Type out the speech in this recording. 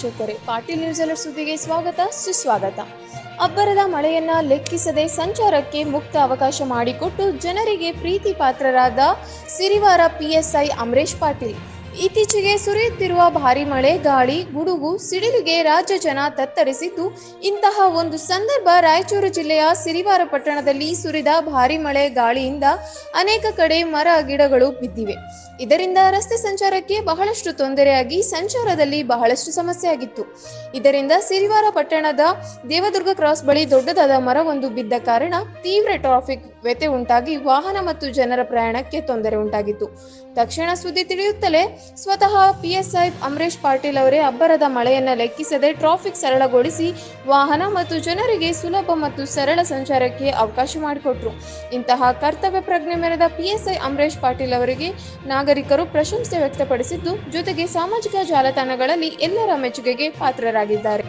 ವೀಕ್ಷಕರೇ, Patil news alert ಸುದ್ದಿಗೆ ಸ್ವಾಗತ ಸುಸ್ವಾಗತ. ಅಬ್ಬರದ ಮಳೆಯನ್ನ ಲೆಕ್ಕಿಸದೆ ಸಂಚಾರಕ್ಕೆ ಮುಕ್ತ ಅವಕಾಶ ಮಾಡಿಕೊಟ್ಟು ಜನರಿಗೆ ಪ್ರೀತಿ ಪಾತ್ರರಾದ ಸಿರಿವಾರ ಪಿಎಸ್ಐ ಅಮರೇಶ್ ಪಾಟೀಲ್. ಇತ್ತೀಚೆಗೆ ಸುರಿಯುತ್ತಿರುವ ಭಾರಿ ಮಳೆ, ಗಾಳಿ, ಗುಡುಗು, ಸಿಡಿಲಿಗೆ ರಾಜ್ಯ ಜನ ತತ್ತರಿಸಿದ್ದು, ಇಂತಹ ಒಂದು ಸಂದರ್ಭ ರಾಯಚೂರು ಜಿಲ್ಲೆಯ ಸಿರಿವಾರ ಪಟ್ಟಣದಲ್ಲಿ ಸುರಿದ ಭಾರಿ ಮಳೆ, ಗಾಳಿಯಿಂದ ಅನೇಕ ಕಡೆ ಮರ ಗಿಡಗಳು ಬಿದ್ದಿವೆ. ಇದರಿಂದ ರಸ್ತೆ ಸಂಚಾರಕ್ಕೆ ಬಹಳಷ್ಟು ತೊಂದರೆಯಾಗಿ ಸಂಚಾರದಲ್ಲಿ ಬಹಳಷ್ಟು ಸಮಸ್ಯೆ ಆಗಿತ್ತು. ಇದರಿಂದ ಸಿರಿವಾರ ಪಟ್ಟಣದ ದೇವದುರ್ಗ ಕ್ರಾಸ್ ಬಳಿ ದೊಡ್ಡದಾದ ಮರವೊಂದು ಬಿದ್ದ ಕಾರಣ ತೀವ್ರ ಟ್ರಾಫಿಕ್ ವ್ಯತ್ಯಯ ಉಂಟಾಗಿ ವಾಹನ ಮತ್ತು ಜನರ ಪ್ರಯಾಣಕ್ಕೆ ತೊಂದರೆ ಉಂಟಾಗಿತ್ತು. ತಕ್ಷಣ ಸುದ್ದಿ ತಿಳಿಯುತ್ತಲೇ ಸ್ವತಃ ಪಿಎಸ್ಐ ಅಮರೇಶ್ ಪಾಟೀಲ್ ಅವರೇ ಅಬ್ಬರದ ಮಳೆಯನ್ನ ಲೆಕ್ಕಿಸದೆ ಟ್ರಾಫಿಕ್ ಸರಳಗೊಳಿಸಿ ವಾಹನ ಮತ್ತು ಜನರಿಗೆ ಸುಲಭ ಮತ್ತು ಸರಳ ಸಂಚಾರಕ್ಕೆ ಅವಕಾಶ ಮಾಡಿಕೊಟ್ರು. ಇಂತಹ ಕರ್ತವ್ಯ ಪ್ರಜ್ಞೆ ಮೆರೆದ ಪಿಎಸ್ಐ ಅಮರೇಶ್ ಪಾಟೀಲ್ ಅವರಿಗೆ ನಾಗರಿಕರು ಪ್ರಶಂಸೆ ವ್ಯಕ್ತಪಡಿಸಿದ್ದು, ಜೊತೆಗೆ ಸಾಮಾಜಿಕ ಜಾಲತಾಣಗಳಲ್ಲಿ ಎಲ್ಲರ ಮೆಚ್ಚುಗೆಗೆ ಪಾತ್ರರಾಗಿದ್ದಾರೆ.